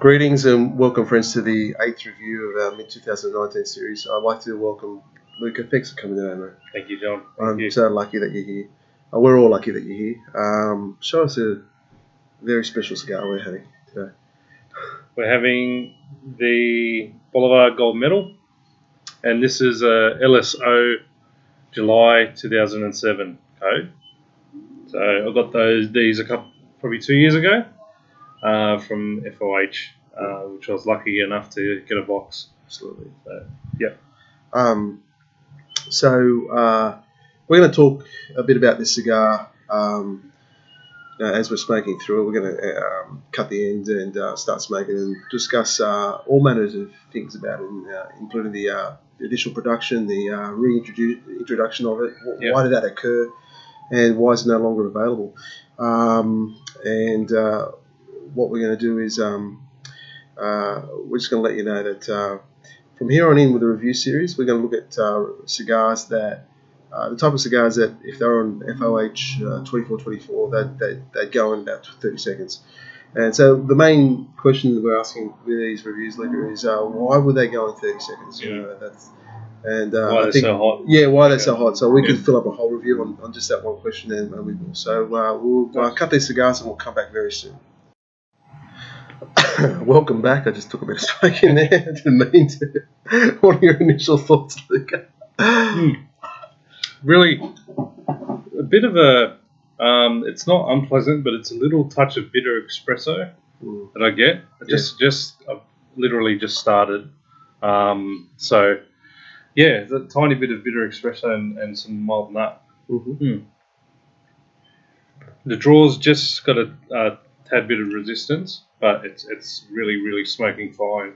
Greetings and welcome, friends, to the 8th review of our mid-2019 series. I'd like to welcome Luca. Thanks for coming today, mate. Thank you, John. I'm so lucky that you're here. We're all lucky that you're here. Show us a very special cigar we're having today. We're having the Bolivar Gold Medal, and this is a LSO July 2007 code. So I got these probably 2 years ago from FOH, which I was lucky enough to get a box. Absolutely. So, yeah. We're going to talk a bit about this cigar. As we're smoking through it, we're going to cut the end and start smoking and discuss all manners of things about it, including the initial production, the reintroduction of it. Yeah. Why did that occur, and why is it no longer available? What we're going to do is we're just going to let you know that from here on in with the review series, we're going to look at cigars that. The type of cigars that, if they're on FOH 2424, they'd go in about 30 seconds. And so the main question that we're asking with these reviews, Luca, is why would they go in 30 seconds? Yeah. Why they're so hot. Yeah, why they're so hot. So we could fill up a whole review on just that one question, and we will. So we'll cut these cigars and we'll come back very soon. Welcome back. I just took a bit of smoke in there. I didn't mean to. What are your initial thoughts, Luca? Really, a bit of a, it's not unpleasant, but it's a little touch of bitter espresso that I get. I've literally just started. So, yeah, a tiny bit of bitter espresso and some mild nut. Mm-hmm. The draw's just got a tad bit of resistance, but it's really, really smoking fine.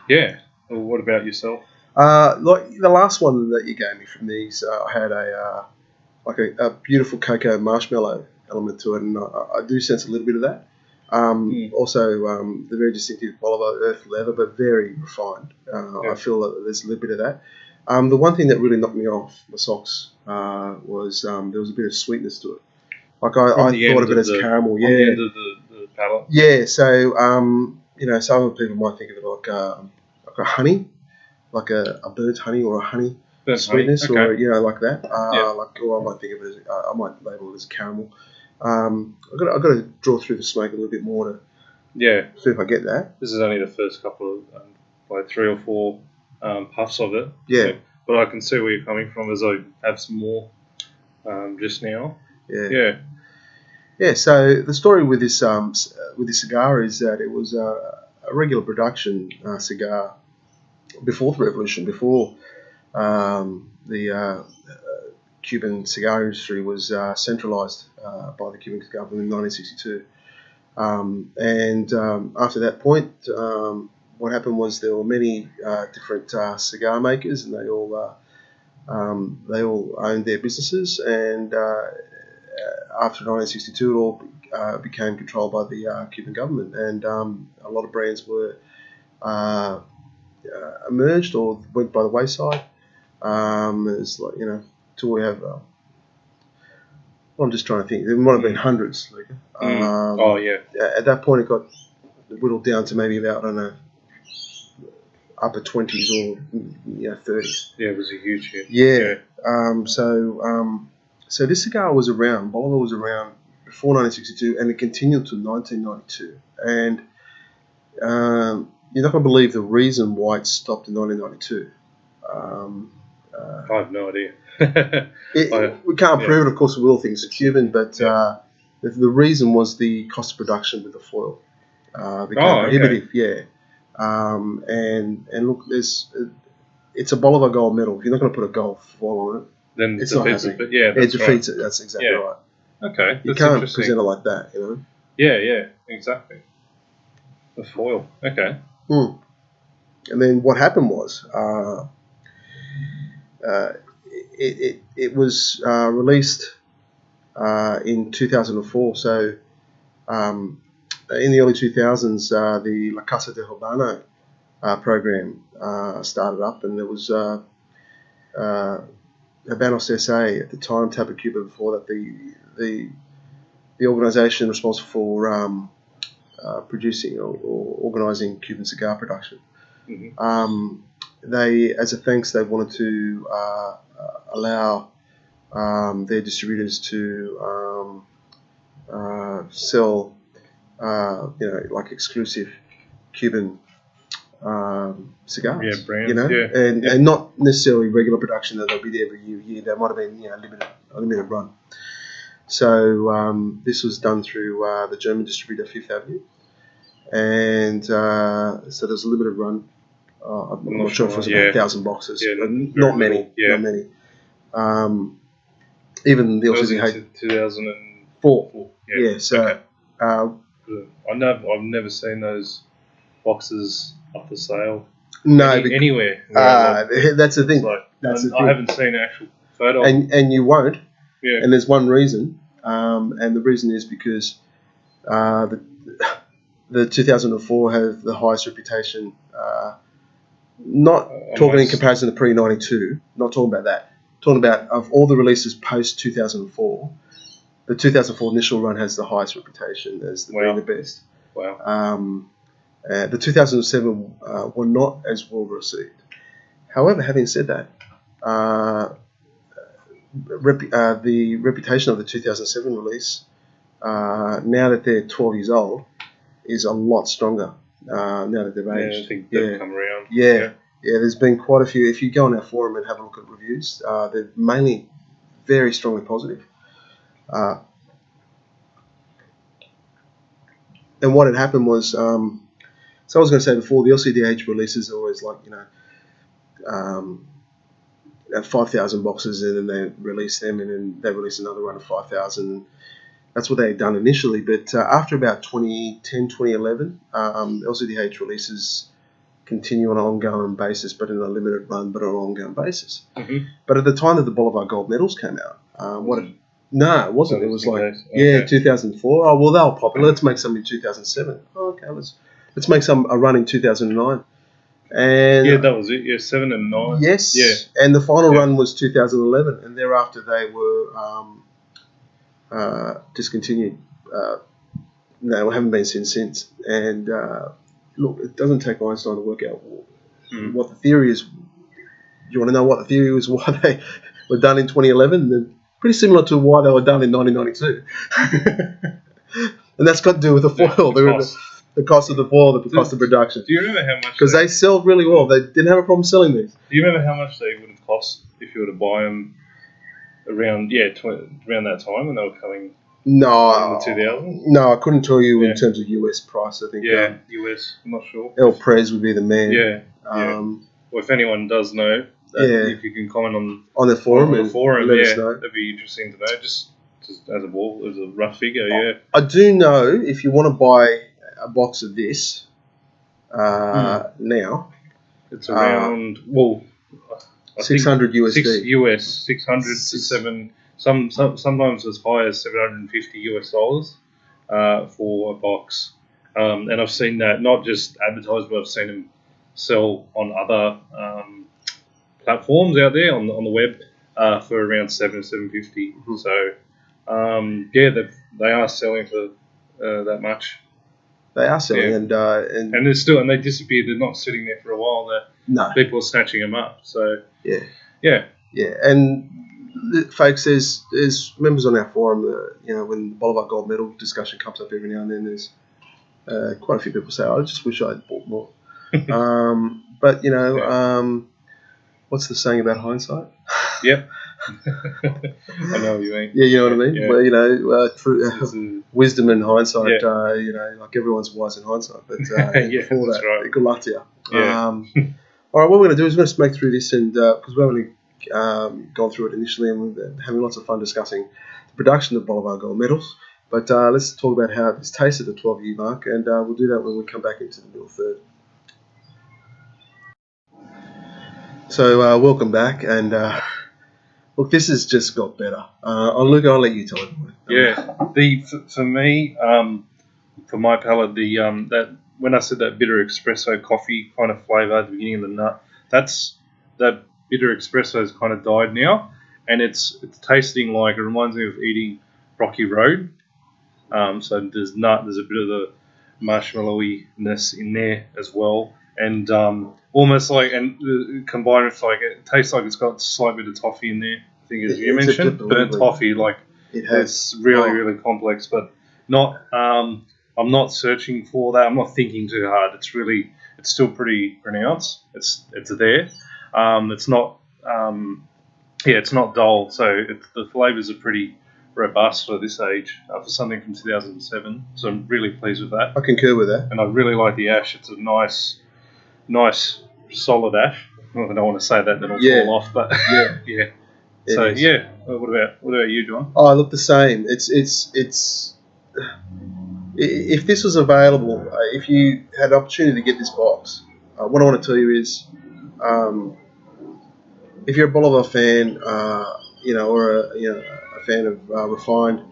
Yeah. Well, what about yourself? Like the last one that you gave me from these, I had a beautiful cocoa marshmallow element to it, and I do sense a little bit of that. Also, the very distinctive Bolivar earth leather, but very refined. I feel that there's a little bit of that. The one thing that really knocked me off my socks was there was a bit of sweetness to it. Like I thought of it as caramel. Yeah. The end of the palate. Yeah. So some of the people might think of it like a honey. Like a burnt honey or a honey sweetness, honey. Okay. or like that. Or I might think of it as I might label it as caramel. I've got to draw through the smoke a little bit more to see if I get that. This is only the first couple of like 3 or 4 puffs of it. Yeah. But I can see where you're coming from as I have some more just now. Yeah. Yeah. So the story with this cigar is that it was a regular production cigar. Before the revolution, before the Cuban cigar industry was centralized by the Cuban government in 1962. After that point, what happened was there were many different cigar makers, and they all owned their businesses. And after 1962, it all became controlled by the Cuban government, and a lot of brands were emerged or went by the wayside. It's like, till we have. I'm just trying to think. There might have been hundreds. At that point, it got whittled down to maybe about, I don't know, upper 20s or 30s. Yeah, it was a huge hit. Yeah. So this cigar was around. Bolivar was around before 1962, and it continued to 1992. And you're not going to believe the reason why it stopped in 1992. I have no idea. We can't prove it, of course, with all things Cuban, but the reason was the cost of production with the foil became prohibitive. Yeah. And look, it's a Bolivar gold medal. If you're not going to put a gold foil on it, then it's not happening. But it defeats it. That's exactly right. Okay, you can't present it like that, Yeah, exactly. The foil. Okay. And then what happened was it was released in 2004. So in the early 2000s, the La Casa de Habano program started up, and there was Habanos SA at the time, Tabac Cuba before that, the organisation responsible for producing or organising Cuban cigar production. Mm-hmm. They, as a thanks, they wanted to allow their distributors to sell, like exclusive Cuban cigars. Yeah, brands. And not necessarily regular production that they'll be there every year. They might have been limited run. So this was done through the German distributor Fifth Avenue, and so there's a limited run. I'm not sure if it was about 1,000 boxes, but not many. Not many. Even the LCD 2004. Yeah. So okay. I've never seen those boxes up for sale. No, anywhere. That's the thing. I haven't seen an actual photo. And you won't. Yeah. And there's one reason, and the reason is because the 2004 have the highest reputation. Not talking in comparison to pre-92. Not talking about that. Talking about of all the releases post 2004, the 2004 initial run has the highest reputation as being the best. Wow. The 2007 were not as well received. However, having said that, the reputation of the 2007 release, now that they're 12 years old, is a lot stronger now that they've aged. I think they've come around. Yeah, there's been quite a few. If you go on our forum and have a look at reviews, they're mainly very strongly positive. And what had happened was, so I was going to say before, the LCDH releases are always like, 5,000 boxes, and then they release them, and then they release another run of 5,000. That's what they had done initially. But after about 2010, 2011, LCDH releases continue on an ongoing basis, but in a limited run, but on an ongoing basis. Mm-hmm. But at the time that the Bolivar Gold medals came out, no, it wasn't. It was like 2004. Oh well, they were popular. Let's make some in 2007. Oh, okay, let's make a run in 2009. And that was it. Yeah, 7 and 9. Yes. Yeah. And the final run was 2011, and thereafter they were discontinued. No, haven't been since. And look, it doesn't take Einstein to work out what the theory is. You want to know what the theory was? Why they were done in 2011? They're pretty similar to why they were done in 1992. And that's got to do with the foil. The cost of the foil, the cost of production. Do you remember how much? Because they sell really well. They didn't have a problem selling these. Do you remember how much they would have cost if you were to buy them around that time when they were coming? No, in the 2000s? No, I couldn't tell you in terms of US price. I think. US. I'm not sure. El Prez would be the man. Yeah. Well, if anyone does know, if you can comment on the forum, let us know. That'd be interesting to know. Just as a rough figure. Yeah. I do know if you want to buy a box of this now, it's around I 600 think USD. 600 to 7. Sometimes as high as $750 for a box. And I've seen that not just advertised, but I've seen them sell on other platforms out there on the web for around $750. Mm-hmm. So they are selling for that much. They are selling, and they're still, and they disappear. They're not sitting there for a while. People are snatching them up. So yeah. And folks, there's members on our forum. When the Bolivar Gold Medal discussion comes up every now and then, there's quite a few people say, "I just wish I had bought more." But what's the saying about hindsight? Yep. I know what you mean. Yeah, you know what I mean. Yeah. Well, wisdom and hindsight. Like everyone's wise in hindsight, but before that, right. Good luck to you. Yeah. All right, what we're going to do is we're going to smack through this, and because we've only gone through it initially, and we've been having lots of fun discussing the production of Bolivar Gold medals. But let's talk about how it's tasted at the 12-year mark, and we'll do that when we come back into the middle third. So welcome back, and look, this has just got better. Luke, I'll let you tell it. For me, for my palate, that when I said that bitter espresso coffee kind of flavour at the beginning of the nut, that bitter espresso has kind of died now, and it's tasting like, it reminds me of eating Rocky Road. So there's a bit of marshmallowy-ness in there as well, and almost like combined with like it tastes like it's got a slight bit of toffee in there. I think as you mentioned, burnt toffee, like it's really complex, but not. I'm not searching for that. I'm not thinking too hard. It's still pretty pronounced. It's there. It's not. It's not dull. So the flavors are pretty robust for this age, for something from 2007. So I'm really pleased with that. I concur with that. And I really like the ash. It's a nice, solid ash. Well, I don't want to say that, then it'll fall off. But yeah. So yeah. What about you, John? Oh, I look the same. It's. If this was available, if you had an opportunity to get this box, what I want to tell you is, if you're a Bolivar fan, or a fan of refined,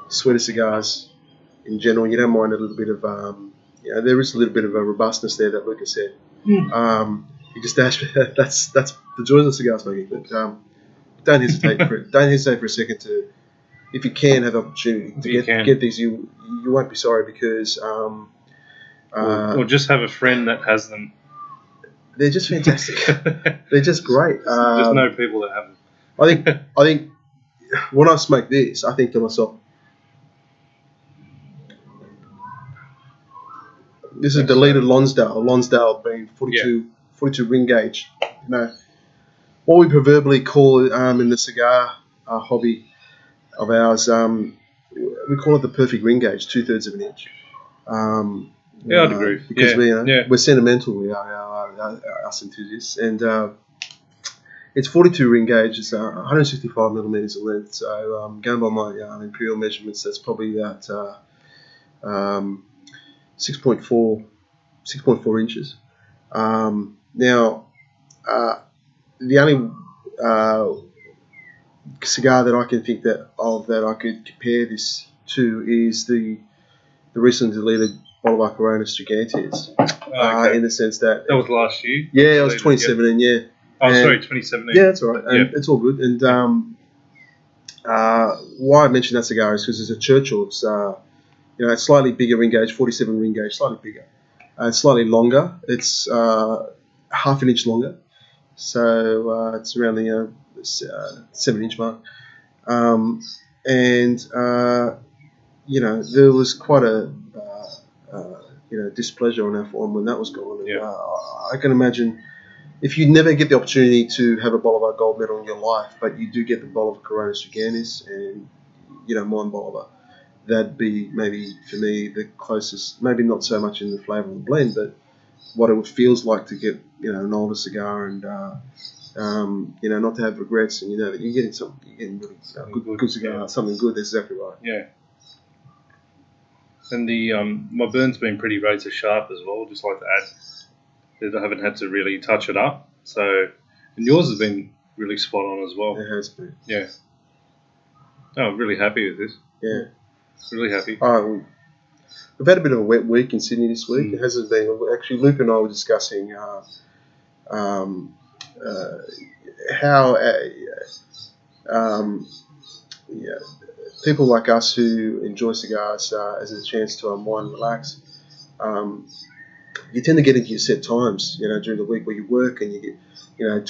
sweeter cigars in general, you don't mind a little bit of, there is a little bit of a robustness there that Lucas said. You just dash. That's the joys of cigar smoking. But don't hesitate for it. Don't hesitate for a second to, if you can have the opportunity to get these, you won't be sorry because. Or just have a friend that has them. They're just fantastic. They're just great. Just know people that have them. I think when I smoke this, I think to myself, this is deleted Lonsdale. Lonsdale being 42 ring gauge. What we proverbially call in the cigar hobby of ours, we call it the perfect ring gauge, 2/3 of an inch. I'd agree. Because we're sentimental, we are, us enthusiasts. And it's 42 ring gauge, it's 165 millimeters of length. So going by my imperial measurements, that's probably about 6.4 inches. Now, the only cigar that I can think that I could compare this to is the recently deleted Bolivar Coronas Gigantes, in the sense that was last year. Yeah, it was 2017. Yeah. Sorry, 2017. Yeah, that's all right. And it's all good. And why I mention that cigar is because it's a Churchill. It's it's slightly bigger ring gauge, 47 ring gauge, slightly bigger. It's slightly longer. It's half an inch longer. So it's around the 7-inch mark. There was quite a displeasure on our form when that was gone. And, I can imagine if you never get the opportunity to have a Bolivar gold medal in your life, but you do get the Bolivar Coronas Gigantes and you don't mind Bolivar, that'd be maybe for me the closest. Maybe not so much in the flavour of the blend, but what it feels like to get an older cigar and not to have regrets, and that you're getting really good cigar, something good. That's exactly right. Yeah. And my burn's been pretty razor sharp as well. Just like to add that I haven't had to really touch it up. So, and yours has been really spot on as well. It has been. Yeah. Oh, I'm really happy with this. Yeah. Really happy. We've had a bit of a wet week in Sydney this week. It hasn't been. Actually, Luke and I were discussing how people like us who enjoy cigars as a chance to unwind and relax, you tend to get into your set times, during the week where you work and you get,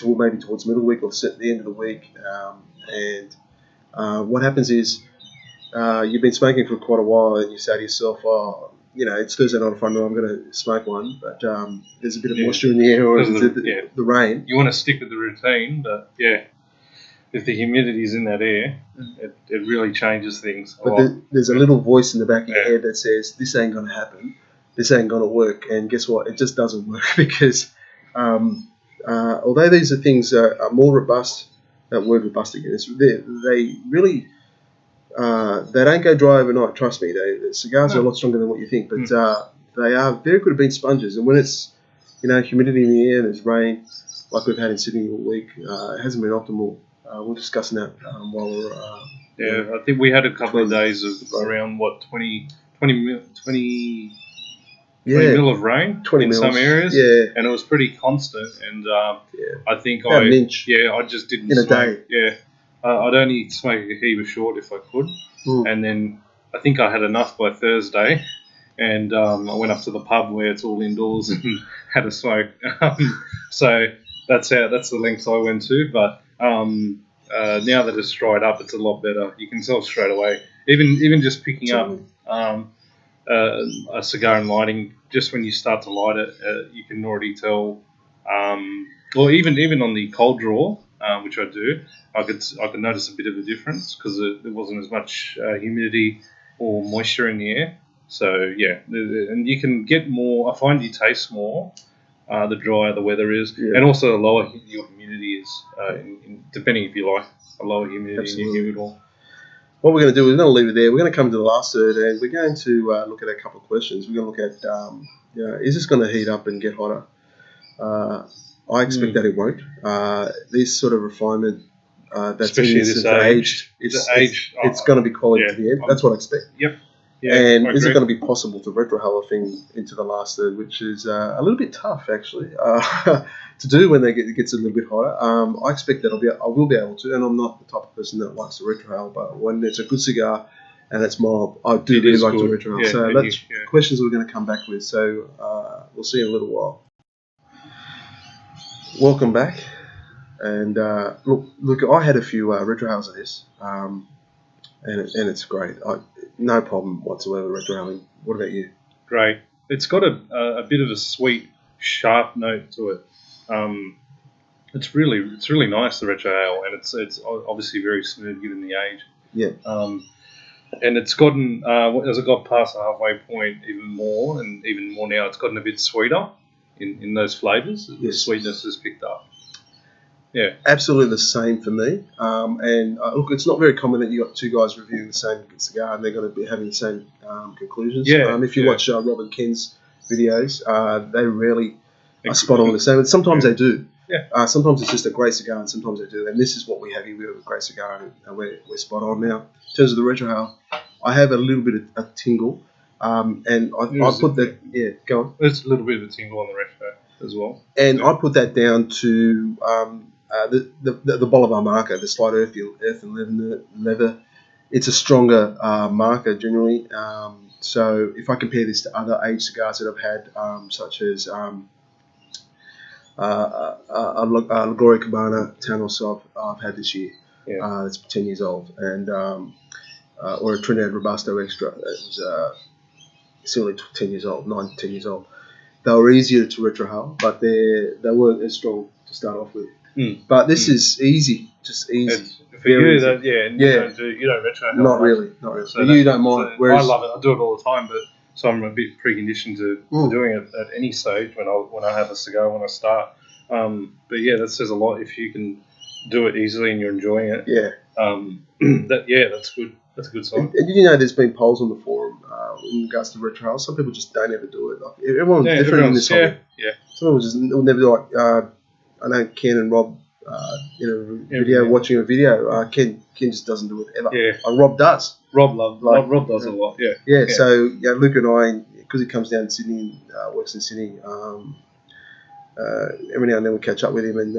maybe towards middle of the week or the end of the week. What happens is you've been smoking for quite a while and you say to yourself, it's Thursday night on Friday night, I'm going to smoke one, but there's a bit of moisture in the air or the rain. You want to stick with the routine, but if the humidity is in that air, it really changes things a lot. There's a little voice in the back of your head that says, this ain't going to happen, this ain't going to work, and guess what? It just doesn't work because although these are things are more robust, that word robust again, they really... they don't go dry overnight, trust me. The cigars are a lot stronger than what you think, but they are very good at being sponges. And when it's, humidity in the air and there's rain, like we've had in Sydney all week, it hasn't been optimal. We're discussing that while we're... I think we had a couple of days of around, 20 mil of rain in some areas, and it was pretty constant. And I think an inch. I just didn't in a smoke. day. I'd only smoke a heave of short if I could, and then I think I had enough by Thursday, and I went up to the pub where it's all indoors and had a smoke. So that's the lengths I went to. But now that it's dried up, it's a lot better. You can tell straight away. Even just picking up a cigar and lighting, just when you start to light it, you can already tell. Or even on the cold draw, which I do, I could notice a bit of a difference because there wasn't as much humidity or moisture in the air. So yeah, and you can get more. I find you taste more the drier the weather is, and also the lower your humidity is, depending if you like a lower humidity in your humidor. What we're going to do is we're going to leave it there. We're going to come to the last third, and we're going to look at a couple of questions. We're going to look at, is this going to heat up and get hotter? I expect that it won't. This sort of refinement, that's especially in this age, it's going to be quality to the end. That's what I expect. Yep. Yeah, and is it going to be possible to retrohale a thing into the last third, which is a little bit tough actually to do when it gets a little bit hotter. I expect that I will be able to, and I'm not the type of person that likes to retrohale, but when it's a good cigar and it's mild, I do really like to retrohale. So that's questions we're going to come back with. So we'll see you in a little while. Welcome back, and look, I had a few retrohales of this, and it's great. No problem whatsoever retrohaling. What about you? Great. It's got a bit of a sweet, sharp note to it. It's really nice, the retrohale, and it's obviously very smooth given the age. Yeah. And it's gotten as it got past the halfway point even more now. It's gotten a bit sweeter in those flavours. Yes. The sweetness has picked up. Yeah, absolutely the same for me. And look, it's not very common that you got two guys reviewing the same cigar and they're going to be having the same conclusions. Yeah. If you watch Rob and Ken's videos, they rarely are spot on the same. And sometimes they do. Yeah. Sometimes it's just a great cigar, and sometimes they do. And this is what we have here. We have a great cigar, and we're spot on now. In terms of the retrohale, I have a little bit of a tingle, and I put that. Yeah, go on. There's a little bit of a tingle on the retrohale as well. And I put that down to the Bolivar marker, the slight earth and leather. It's a stronger marker generally. So if I compare this to other aged cigars that I've had, such as a La Gloria Cabana Tanos I've had this year. Yeah. It's 10 years old, and or a Trinidad Robusto Extra that was similarly 10 years old, 9 to 10 years old. They were easier to retrohale, but they weren't as strong to start off with. But this is easy, just easy. For you, you don't retrohale. Not really. So you don't mind. So I love it. I do it all the time, so I'm a bit preconditioned to doing it at any stage when I have a cigar when I start. But yeah, that says a lot if you can do it easily and you're enjoying it. Yeah. That's good. That's a good sign. And you know, there's been polls on the forum in regards to retrohale. Some people just don't ever do it. Like, everyone's different in this hobby. Yeah. Some people will never do it. I know Ken and Rob, watching a video. Ken just doesn't do it ever. Yeah. Rob does. Rob does a lot. Yeah. Yeah. So Luke and I, because he comes down to Sydney, works in Sydney. Every now and then we catch up with him, and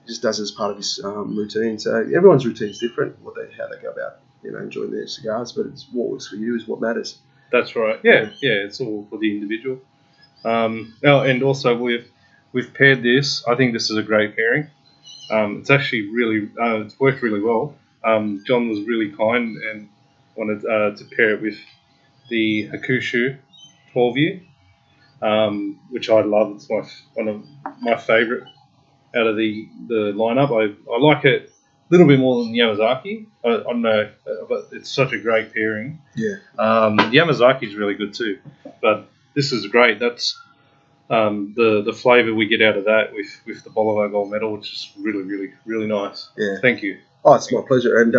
just does it as part of his routine. So everyone's routine is different, how they go about enjoying their cigars. But it's what works for you is what matters. That's right. Yeah. It's all for the individual. And also we've paired this. I think this is a great pairing. It's actually really it's worked really well. John was really kind and wanted to pair it with the Hakushu 12-year, which I love. It's one of my favourite out of the lineup. I like it a little bit more than Yamazaki. I don't know, but it's such a great pairing. Yeah. Yamazaki is really good too, but this is great. That's the flavour we get out of that with the Bolivar Gold Medal, which is really, really, really nice. Yeah. Thank you. Oh, it's my pleasure. And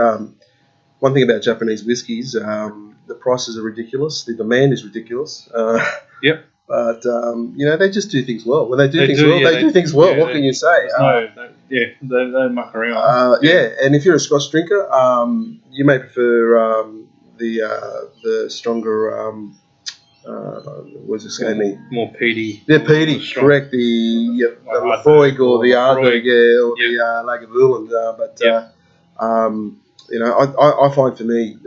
one thing about Japanese whiskies, the prices are ridiculous. The demand is ridiculous. Yep. But they just do things well. When they do things well. What can you say? They don't muck around. And if you're a Scotch drinker, you may prefer the stronger. What's it going to be? More peaty. Yeah, peaty. Correct. The Lafroig or the Ardbeg or the Lagavulin. I find for me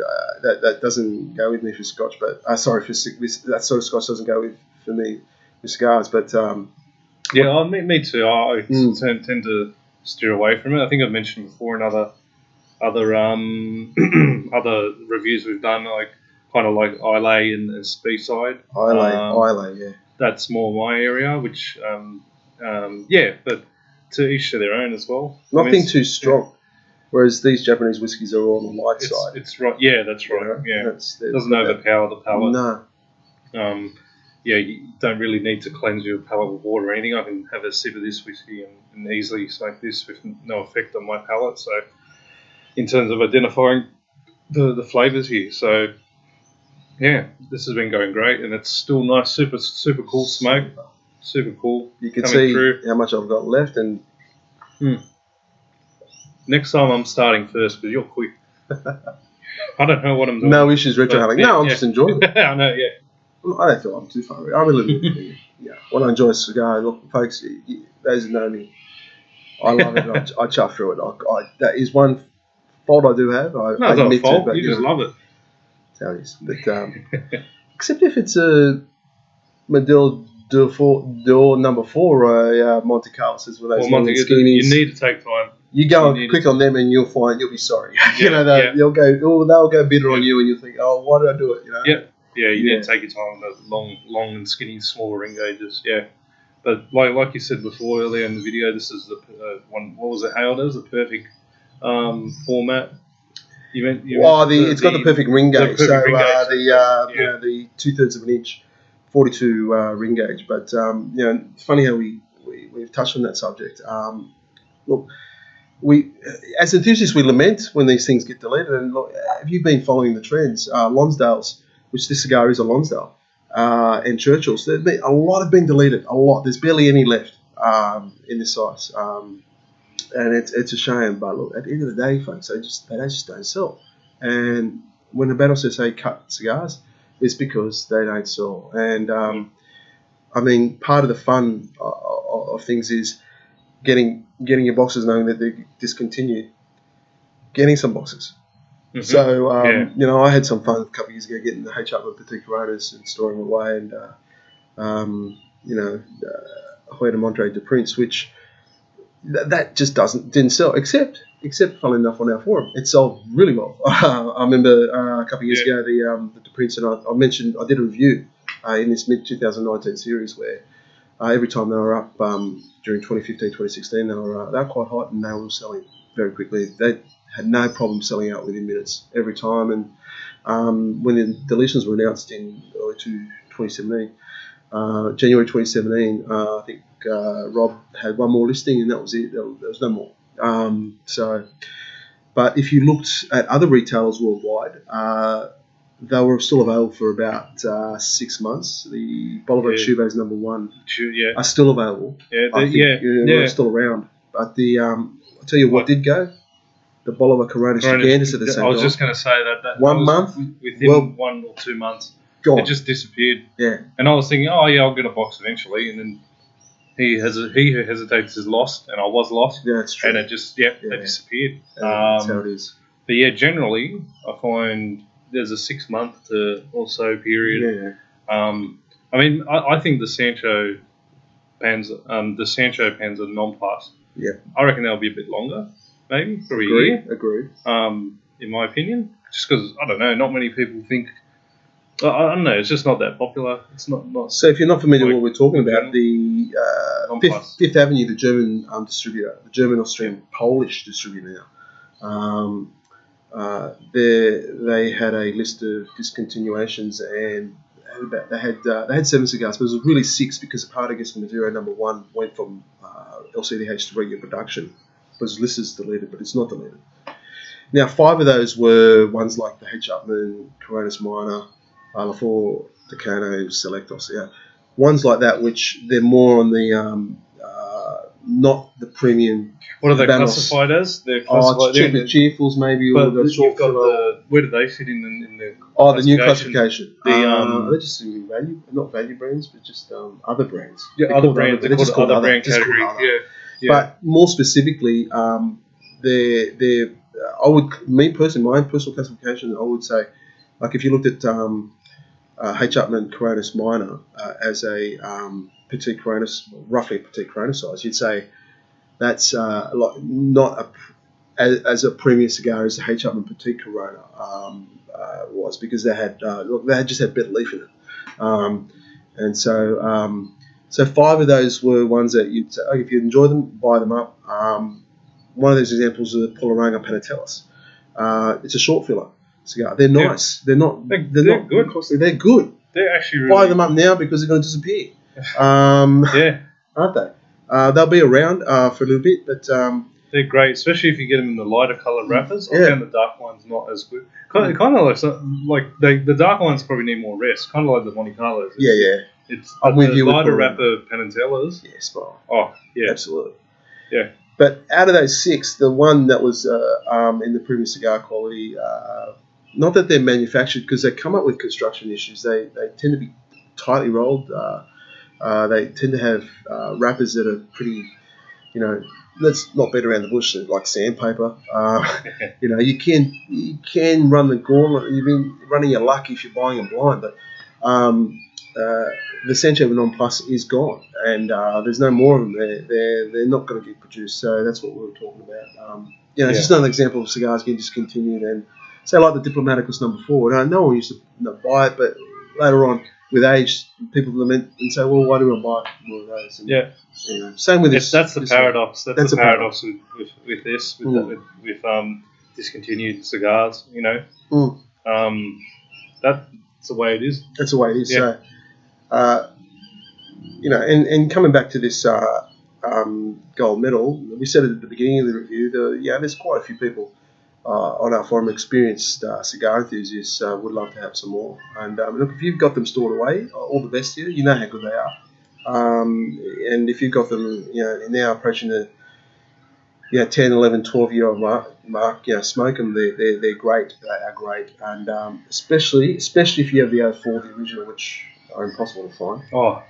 that doesn't go with me for Scotch, but that sort of Scotch doesn't go for me with cigars. But me too. I tend to steer away from it. I think I've mentioned before in other other reviews we've done, kind of like Islay and Speyside. Islay, yeah. That's more my area, which but to each to their own as well. Nothing too strong. Yeah. Whereas these Japanese whiskies are all on the light side. It's right. Yeah, that's right. Yeah, doesn't overpower the palate. No. You don't really need to cleanse your palate with water or anything. I can have a sip of this whiskey and easily smoke this with no effect on my palate. So, in terms of identifying the flavours here, so yeah, this has been going great, and it's still nice, super cool smoke, super cool. You can see how much I've got left, and next time I'm starting first, because you're quick. I don't know what I'm doing. No issues retrohaling. No, I'm just enjoying it. I know, yeah. I don't feel I'm too far away. I'm a little bit. Yeah. When I enjoy a cigar, look, folks, those who know me, I love it. I chuff through it. That is one fault I do have. No, it's not a fault. But, you just love it. That's how it is. But except if it's a Medil d'Or number 4 or a Monte Carlo, with those you need to take time. You go quick on them, and you'll be sorry. They'll go bitter on you, and you'll think, oh, why did I do it? Yeah, you need to take your time with those long and skinny, smaller ring gauges. Yeah, but like you said before earlier in the video, this is the one. What was it hailed as? The perfect format. It's got the perfect ring gauge. The 2/3 of an inch, 42 ring gauge. But it's funny how we've touched on that subject. Look. As enthusiasts, we lament when these things get deleted. And look, have you been following the trends? Lonsdale's, which this cigar is a Lonsdale, and Churchill's. A lot have been deleted. A lot. There's barely any left in this size, and it's a shame. But look, at the end of the day, folks, they just don't sell. And when the battle says, "Hey, cut cigars," it's because they don't sell. And I mean, part of the fun of things is getting your boxes, knowing that they're discontinued, getting some boxes. Mm-hmm. So, I had some fun a couple of years ago getting the H. Upman Petit Coronas and storing them away, and Hoya de Monterey de Prince, which that just didn't sell, except funnily enough on our forum, it sold really well. I remember a couple of years ago the de Prince, and I mentioned I did a review in this mid 2019 series where. Every time they were up during 2015, 2016, they were quite hot, and they were selling very quickly. They had no problem selling out within minutes every time. And when the deletions were announced in early 2017, January 2017, I think Rob had one more listing, and that was it. There was no more. But if you looked at other retailers worldwide, they were still available for about 6 months. The Bolivar Chubais number 1 are still available. They're still around. But I'll tell you what did go. The Bolivar Coronas Gigantes at the same time. I was just going to say that 1 month? Within 1 or 2 months. Gone. It just disappeared. Yeah. And I was thinking, I'll get a box eventually. And then he who hesitates is lost, and I was lost. Yeah, that's true. And it just, they disappeared. That's how it is. But generally, I find there's a 6 month or so period. Yeah. I mean, I think the Sancho pans are non-plus. Yeah. I reckon they'll be a bit longer, maybe for a year. Agreed. In my opinion, just because I don't know, not many people think. I don't know. It's just not that popular. It's not. So if you're not familiar with what we're talking about, the Fifth Avenue, the German distributor, the German, Austrian, Polish distributor now. They had a list of discontinuations, and they had 7 cigars, but it was really 6 because a part of Maduro number 1 went from LCDH to regular production. It was listed as deleted, but it's not deleted. Now, 5 of those were ones like the H. Upman, Coronas Minor, Lafort, Decano, Selectos. Yeah, ones like that, which they're more on the not the premium. What are they classified as? They're classified cheerfuls, maybe, or the short. Where do they fit in the? The new classification. They're just not value brands, but just other brands. Yeah, other brands. They're called other brand category. Yeah. But more specifically, they're me personally, my own personal classification, I would say, like if you looked at H. upmann Coronis minor as a petite Coronis, roughly a petite Coronis size, you'd say that's not as a premium cigar as the H. upmann Petite Corona was, because they had just had better leaf in it, and so 5 of those were ones that you'd say, if you enjoy them, buy them up. One of those examples is the Polaranga Panatellis. It's a short filler cigar. They're nice. They're not. They're not good. Costly. They're good. They're actually really... Buy them up now because they're going to disappear. Aren't they? They'll be around for a little bit, but they're great, especially if you get them in the lighter coloured wrappers. I found the dark ones not as good. Kind of like the dark ones probably need more rest. Kind of like the Monte Carlos. It's I'm with you. Lighter wrapper Panatellas. Yeah, spot. Oh, yeah, absolutely. Yeah. But out of those 6, the one that was in the premium cigar quality, not that they're manufactured, because they come up with construction issues. They tend to be tightly rolled. They tend to have wrappers that are pretty, let's not beat around the bush, like sandpaper. You can run the gauntlet. You've been running your luck if you're buying them blind, but the Sancho Non Plus is gone, and there's no more of them. They're not going to get produced. So that's what we were talking about. It's just another example of cigars getting discontinued, and say like the Diplomaticus No. 4. No one used to buy it, but later on, with age, people lament and say, "Well, why do I buy more of those?" And, same with this. That's the paradox. That's the paradox with this, with discontinued cigars. That's the way it is. That's the way it is. Yeah. So, and coming back to this gold medal, we said it at the beginning of the review. There's quite a few people on our forum, experienced cigar enthusiasts, would love to have some more. And look, if you've got them stored away, all the best to you. You know how good they are. And if you've got them, now approaching the 10, 11, 12-year-old mark, smoke them. They're great. They are great. And especially if you have the 04, the original, which are impossible to find. Oh,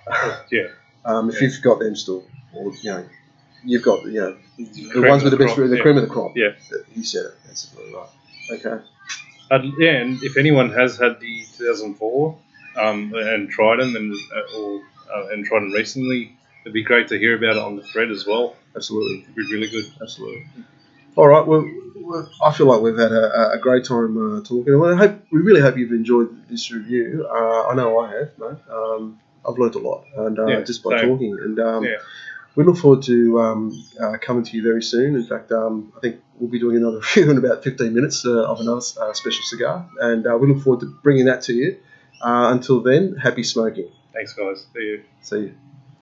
yeah. If you've got them still, or you've got the ones with the best, the cream of the crop. Yeah, you said it. That's absolutely right. Okay. And if anyone has had the 2004 and tried them and tried them recently, it'd be great to hear about it on the thread as well. Absolutely, it'd be really good. Absolutely. All right. Well, I feel like we've had a great time talking. We really hope you've enjoyed this review. I know I have, mate. I've learnt a lot, and just by talking. And we look forward to coming to you very soon. In fact, I think we'll be doing another review in about 15 minutes of another special cigar, and we look forward to bringing that to you. Until then, happy smoking. Thanks, guys. See you. See you.